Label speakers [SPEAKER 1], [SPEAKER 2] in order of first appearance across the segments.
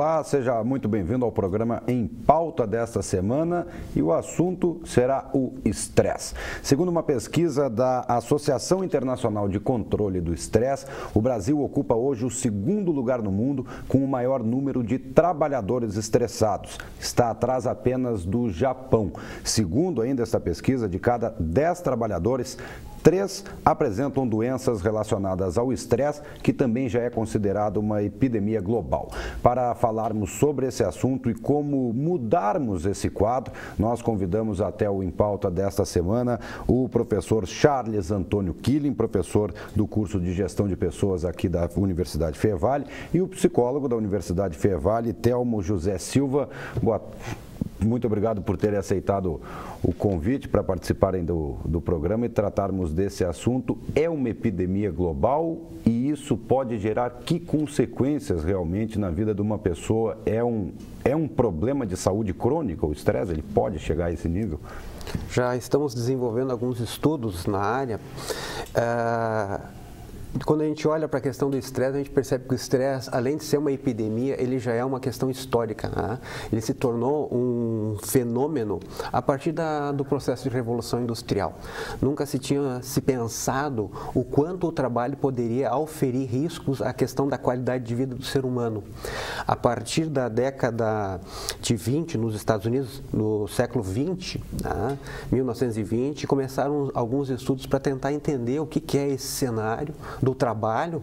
[SPEAKER 1] Olá, seja muito bem-vindo ao programa Em Pauta desta semana e o assunto será o estresse. Segundo uma pesquisa da Associação Internacional de Controle do Estresse, o Brasil ocupa hoje o segundo lugar no mundo com o maior número de trabalhadores estressados. Está atrás apenas do Japão. Segundo ainda esta pesquisa, de cada 10 trabalhadores, 3 apresentam doenças relacionadas ao estresse, que também já é considerado uma epidemia global. Para falarmos sobre esse assunto e como mudarmos esse quadro, nós convidamos até o Em Pauta desta semana o professor Charles Antônio Killing, professor do curso de Gestão de Pessoas aqui da Universidade Fevale, e o psicólogo da Universidade Fevale, Telmo José Silva. Muito obrigado por terem aceitado o convite para participarem do programa e tratarmos desse assunto. É uma epidemia global e isso pode gerar que consequências realmente na vida de uma pessoa? É um problema de saúde crônica, o estresse? Ele pode chegar a esse nível?
[SPEAKER 2] Já estamos desenvolvendo alguns estudos na área. Quando a gente olha para a questão do estresse, a gente percebe que o estresse, além de ser uma epidemia, ele já é uma questão histórica, né? Ele se tornou um fenômeno a partir do processo de revolução industrial. Nunca se tinha pensado o quanto o trabalho poderia auferir riscos à questão da qualidade de vida do ser humano. A partir da década de 20, nos Estados Unidos, no século 20, né, 1920, começaram alguns estudos para tentar entender o que é esse cenário do trabalho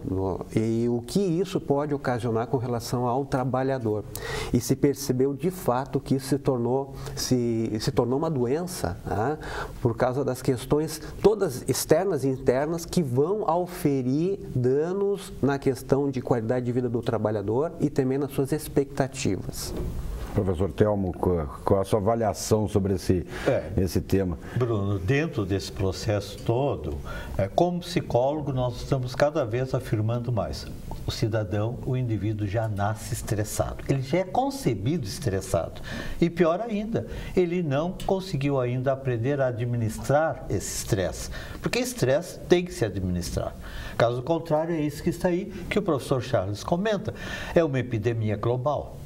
[SPEAKER 2] e o que isso pode ocasionar com relação ao trabalhador. E se percebeu de fato que isso se tornou uma doença, né, por causa das questões todas externas e internas que vão auferir danos na questão de qualidade de vida do trabalhador e também nas suas expectativas.
[SPEAKER 1] Professor Telmo, qual a sua avaliação sobre esse tema?
[SPEAKER 3] Bruno, dentro desse processo todo, como psicólogo, nós estamos cada vez afirmando mais. O cidadão, o indivíduo já nasce estressado. Ele já é concebido estressado. E pior ainda, ele não conseguiu ainda aprender a administrar esse estresse. Porque estresse tem que se administrar. Caso contrário, é isso que está aí, que o professor Charles comenta. É uma epidemia global.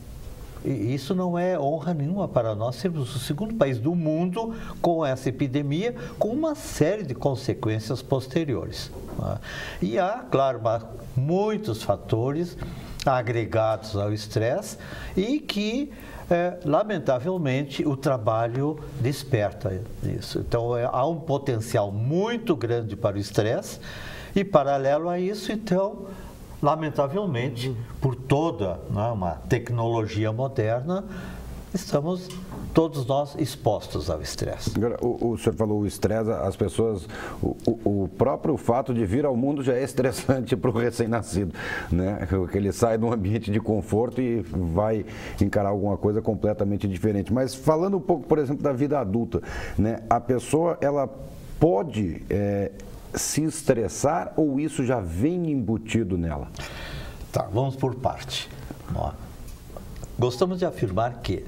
[SPEAKER 3] E isso não é honra nenhuma para nós sermos o segundo país do mundo com essa epidemia, com uma série de consequências posteriores. E há, claro, muitos fatores agregados ao estresse e que, lamentavelmente, o trabalho desperta isso. Então, há um potencial muito grande para o estresse e, paralelo a isso, então, lamentavelmente, por toda uma tecnologia moderna, estamos todos nós expostos ao estresse.
[SPEAKER 1] Agora, o senhor falou o estresse, as pessoas, o próprio fato de vir ao mundo já é estressante para o recém-nascido, né? Que ele sai de um ambiente de conforto e vai encarar alguma coisa completamente diferente. Mas falando um pouco, por exemplo, da vida adulta, né? A pessoa, ela pode se estressar ou isso já vem embutido nela?
[SPEAKER 3] Tá, vamos por parte. Gostamos de afirmar que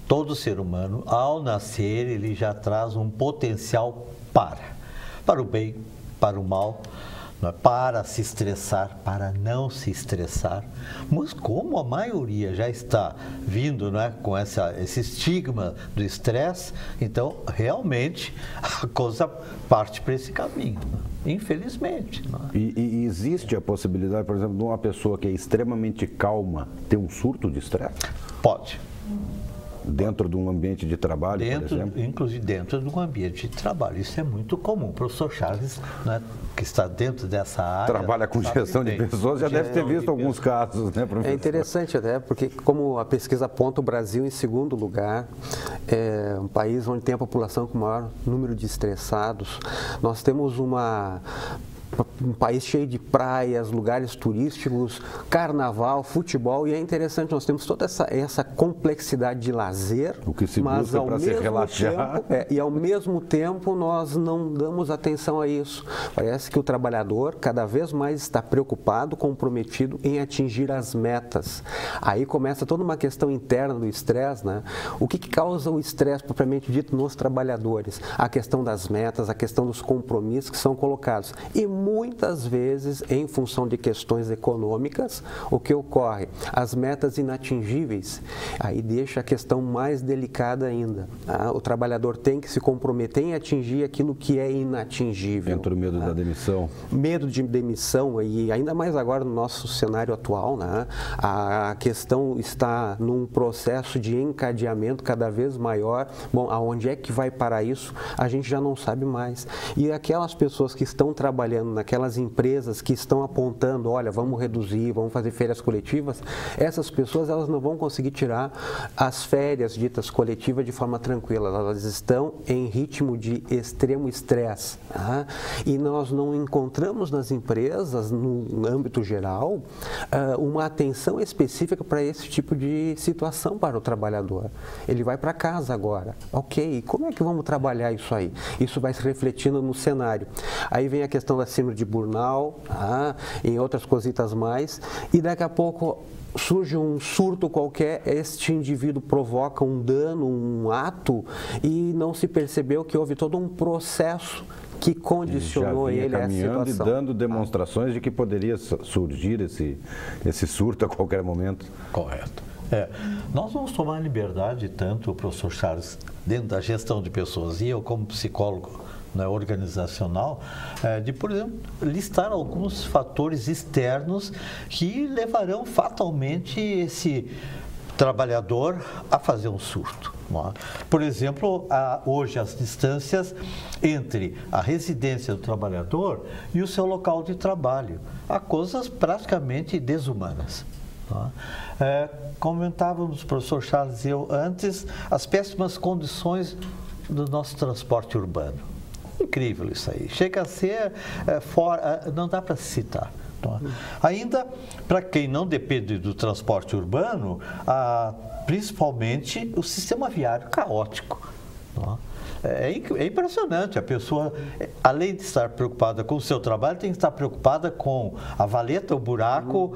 [SPEAKER 3] todo ser humano, ao nascer, ele já traz um potencial para o bem, para o mal, para se estressar, para não se estressar. Mas como a maioria já está vindo com esse estigma do estresse, então realmente a coisa parte para esse caminho, infelizmente.
[SPEAKER 1] E existe a possibilidade, por exemplo, de uma pessoa que é extremamente calma ter um surto de estresse?
[SPEAKER 3] Pode.
[SPEAKER 1] Dentro de um ambiente de trabalho, por exemplo?
[SPEAKER 3] Inclusive dentro de um ambiente de trabalho. Isso é muito comum. O professor Charles, que está dentro dessa área...
[SPEAKER 1] Trabalha com gestão de pessoas, já deve ter visto alguns casos, né, professor?
[SPEAKER 2] É interessante até, porque como a pesquisa aponta, o Brasil em segundo lugar, é um país onde tem a população com o maior número de estressados. Nós temos um país cheio de praias, lugares turísticos, carnaval, futebol, e é interessante, nós temos toda essa complexidade de lazer,
[SPEAKER 1] o que se
[SPEAKER 2] mas
[SPEAKER 1] busca para se relaxar.
[SPEAKER 2] E ao mesmo tempo nós não damos atenção a isso. Parece que o trabalhador cada vez mais está preocupado, comprometido em atingir as metas. Aí começa toda uma questão interna do estresse, né? O que causa o estresse propriamente dito nos trabalhadores? A questão das metas, a questão dos compromissos que são colocados. E muitas vezes, em função de questões econômicas, o que ocorre? As metas inatingíveis, aí deixa a questão mais delicada ainda. Tá? O trabalhador tem que se comprometer em atingir aquilo que é inatingível.
[SPEAKER 1] Entra o medo da demissão.
[SPEAKER 2] Medo de demissão, e ainda mais agora no nosso cenário atual, né? A questão está num processo de encadeamento cada vez maior. Bom, aonde é que vai parar isso? A gente já não sabe mais. E aquelas pessoas que estão trabalhando naquelas empresas que estão apontando, olha, vamos reduzir, vamos fazer férias coletivas, essas pessoas elas não vão conseguir tirar as férias ditas coletivas de forma tranquila. Elas estão em ritmo de extremo estresse. Tá? E nós não encontramos nas empresas, no âmbito geral, uma atenção específica para esse tipo de situação para o trabalhador. Ele vai para casa agora. Ok, e como é que vamos trabalhar isso aí? Isso vai se refletindo no cenário. Aí vem a questão da síndrome de burnout, em outras cositas mais, e daqui a pouco surge um surto qualquer, este indivíduo provoca um dano, um ato, e não se percebeu que houve todo um processo que condicionou ele a essa situação.
[SPEAKER 1] E dando demonstrações de que poderia surgir esse surto a qualquer momento.
[SPEAKER 3] Correto. Nós vamos tomar liberdade, tanto o professor Charles, dentro da gestão de pessoas, e eu como psicólogo, né, organizacional, de, por exemplo, listar alguns fatores externos que levarão fatalmente esse trabalhador a fazer um surto. Por exemplo, hoje as distâncias entre a residência do trabalhador e o seu local de trabalho. Há coisas praticamente desumanas. Comentávamos, professor Charles e eu, antes, as péssimas condições do nosso transporte urbano. Incrível isso aí. Chega a ser não dá para citar. Ainda, para quem não depende do transporte urbano, principalmente o sistema viário caótico. É impressionante, a pessoa, além de estar preocupada com o seu trabalho, tem que estar preocupada com a valeta, o buraco,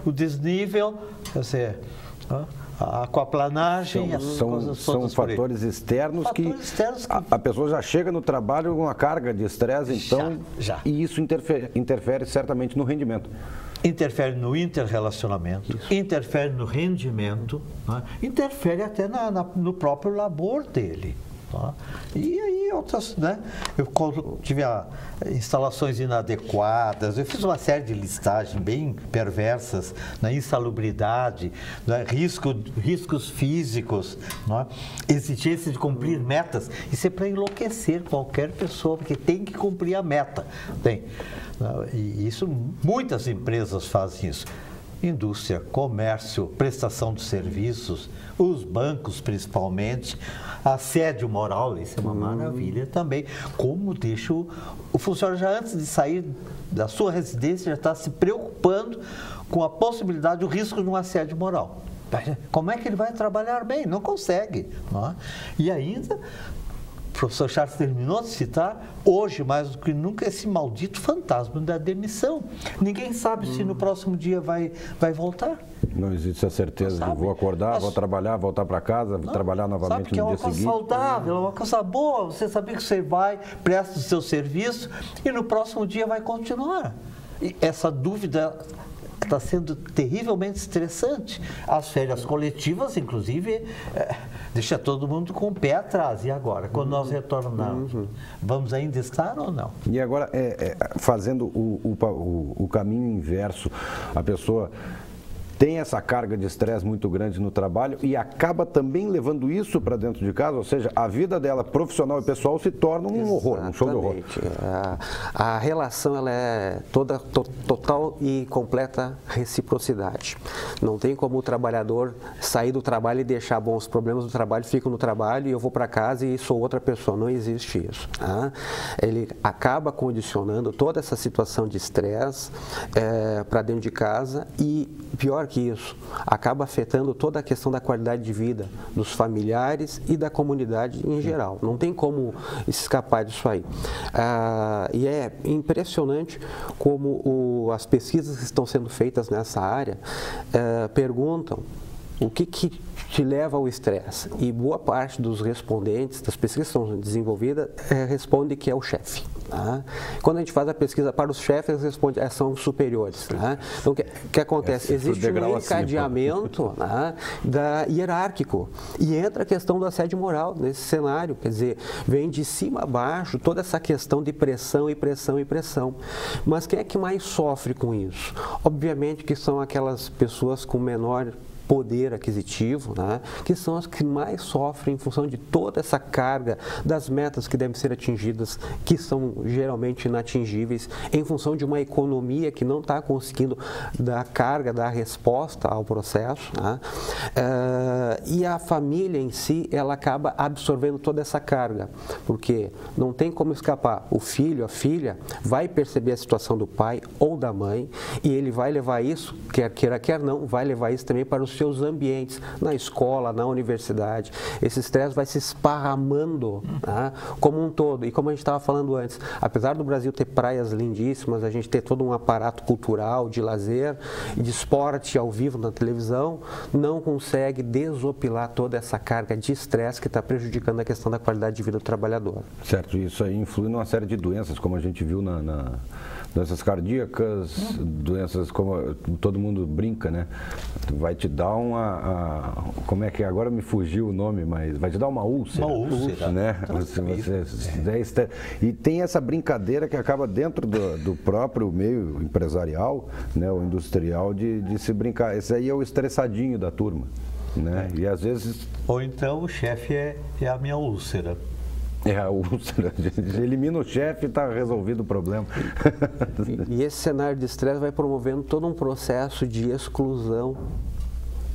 [SPEAKER 3] o desnível, quer dizer, a aquaplanagem,
[SPEAKER 1] são fatores externos que a pessoa já chega no trabalho com uma carga de estresse, então, e isso interfere certamente no rendimento.
[SPEAKER 3] Interfere no interrelacionamento, interfere no rendimento, interfere até no próprio labor dele. E aí outras, né? Eu tive instalações inadequadas, eu fiz uma série de listagens bem perversas, na insalubridade, né? Riscos físicos, né? Exigência de cumprir metas. Isso é para enlouquecer qualquer pessoa, porque tem que cumprir a meta. E isso, muitas empresas fazem isso. Indústria, comércio, prestação de serviços, os bancos principalmente, assédio moral, isso é uma maravilha também. Como deixa o funcionário já antes de sair da sua residência já está se preocupando com a possibilidade, o risco de um assédio moral. Como é que ele vai trabalhar bem? Não consegue. Não é? E ainda, o professor Charles terminou de citar, hoje mais do que nunca, esse maldito fantasma da demissão. Ninguém sabe se no próximo dia vai voltar.
[SPEAKER 1] Não existe a certeza de vou acordar, vou trabalhar, voltar para casa, trabalhar novamente no dia seguinte. Sabe que é uma coisa
[SPEAKER 3] saudável, é uma coisa boa, você saber que você vai, presta o seu serviço e no próximo dia vai continuar. E essa dúvida está sendo terrivelmente estressante. As férias coletivas, inclusive, deixa todo mundo com o pé atrás. E agora, quando nós retornarmos, vamos ainda estar ou não?
[SPEAKER 1] E agora, fazendo o caminho inverso, a pessoa tem essa carga de estresse muito grande no trabalho e acaba também levando isso para dentro de casa, ou seja, a vida dela profissional e pessoal se torna um horror, um show de horror.
[SPEAKER 2] A relação ela é total e completa reciprocidade. Não tem como o trabalhador sair do trabalho e deixar, bom, os problemas do trabalho ficam no trabalho e eu vou para casa e sou outra pessoa. Não existe isso. Tá? Ele acaba condicionando toda essa situação de estresse para dentro de casa e, pior que isso, acaba afetando toda a questão da qualidade de vida dos familiares e da comunidade em geral. Não tem como escapar disso aí. E é impressionante como as pesquisas que estão sendo feitas nessa área perguntam o que te leva ao estresse. E boa parte dos respondentes, das pesquisas que estão desenvolvidas, responde que é o chefe. Tá? Quando a gente faz a pesquisa para os chefes, responde são superiores. Tá? Então, o que acontece? Existe um encadeamento, tá, hierárquico, e entra a questão do assédio moral nesse cenário, quer dizer, vem de cima a baixo toda essa questão de pressão e pressão e pressão. Mas quem é que mais sofre com isso? Obviamente que são aquelas pessoas com menor poder aquisitivo, né, que são as que mais sofrem em função de toda essa carga das metas que devem ser atingidas, que são geralmente inatingíveis, em função de uma economia que não está conseguindo dar carga, dar resposta ao processo, né, e a família em si, ela acaba absorvendo toda essa carga, porque não tem como escapar. O filho, a filha, vai perceber a situação do pai ou da mãe, e ele vai levar isso, quer queira, quer não, vai levar isso também para os seus ambientes, na escola, na universidade. Esse estresse vai se esparramando, tá, como um todo. E como a gente estava falando antes, apesar do Brasil ter praias lindíssimas, a gente ter todo um aparato cultural, de lazer e de esporte ao vivo na televisão, não consegue desopilar toda essa carga de estresse que está prejudicando a questão da qualidade de vida do trabalhor.
[SPEAKER 1] Certo, isso aí influi numa série de doenças, como a gente viu doenças cardíacas, doenças como todo mundo brinca, né? Vai te dar como é que agora me fugiu o nome, mas vai te dar uma úlcera. Uma úlcera, né? E tem essa brincadeira que acaba dentro do próprio meio empresarial, né, ou industrial, de se brincar. Esse aí é o estressadinho da turma, né? E às vezes...
[SPEAKER 3] Ou então o chefe é a minha úlcera.
[SPEAKER 1] É a úlcera. Elimina o chefe e está resolvido o problema.
[SPEAKER 2] E esse cenário de estresse vai promovendo todo um processo de exclusão,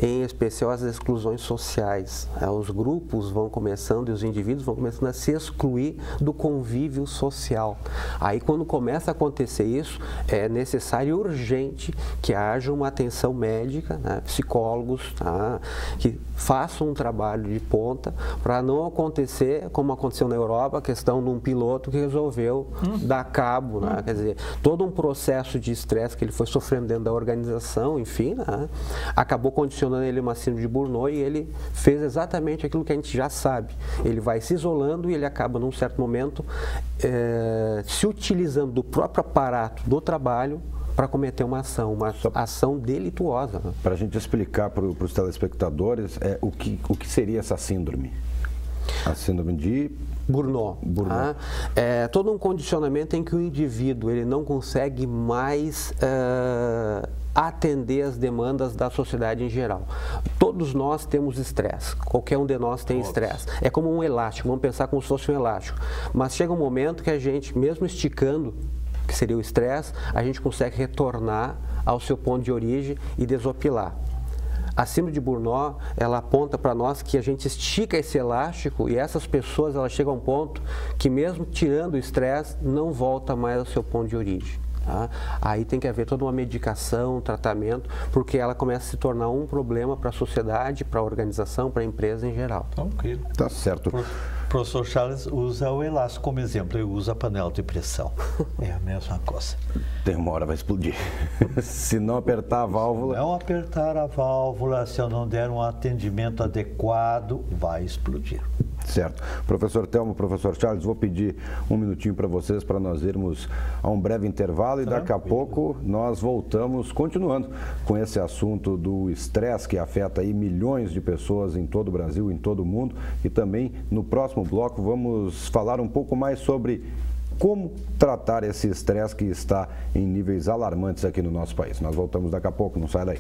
[SPEAKER 2] em especial as exclusões sociais. Os grupos vão começando e os indivíduos vão começando a se excluir do convívio social. Aí, quando começa a acontecer isso, é necessário e urgente que haja uma atenção médica, né, psicólogos, tá, que façam um trabalho de ponta para não acontecer, como aconteceu na Europa, a questão de um piloto que resolveu dar cabo, né, quer dizer, todo um processo de estresse que ele foi sofrendo dentro da organização, enfim, né, acabou condicionando ele uma síndrome de Burnout, e ele fez exatamente aquilo que a gente já sabe. Ele vai se isolando e ele acaba, num certo momento, se utilizando do próprio aparato do trabalho para cometer uma ação delituosa. Né?
[SPEAKER 1] Para a gente explicar para os telespectadores o que seria essa síndrome? A síndrome de...
[SPEAKER 2] Burnout. Tá? É todo um condicionamento em que o indivíduo ele não consegue mais atender as demandas da sociedade em geral. Todos nós temos estresse, qualquer um de nós tem estresse. É como um elástico, vamos pensar como se fosse um elástico. Mas chega um momento que a gente, mesmo esticando, que seria o estresse, a gente consegue retornar ao seu ponto de origem e desopilar. A síndrome de Burnout, ela aponta para nós que a gente estica esse elástico e essas pessoas, elas chegam a um ponto que mesmo tirando o estresse, não volta mais ao seu ponto de origem. Tá? Aí tem que haver toda uma medicação, um tratamento, porque ela começa a se tornar um problema para a sociedade, para a organização, para a empresa em geral.
[SPEAKER 3] Tranquilo.
[SPEAKER 1] Tá certo.
[SPEAKER 3] O professor Charles usa o elástico como exemplo, eu uso a panela de pressão. É a mesma coisa.
[SPEAKER 1] Tem uma hora vai explodir. Se não apertar a válvula...
[SPEAKER 3] Se não apertar a válvula, se eu não der um atendimento adequado, vai explodir.
[SPEAKER 1] Certo. Professor Telmo, professor Charles, vou pedir um minutinho para vocês para nós irmos a um breve intervalo e daqui a pouco nós voltamos continuando com esse assunto do estresse que afeta aí milhões de pessoas em todo o Brasil, em todo o mundo, e também no próximo bloco vamos falar um pouco mais sobre como tratar esse estresse que está em níveis alarmantes aqui no nosso país. Nós voltamos daqui a pouco, não sai daí.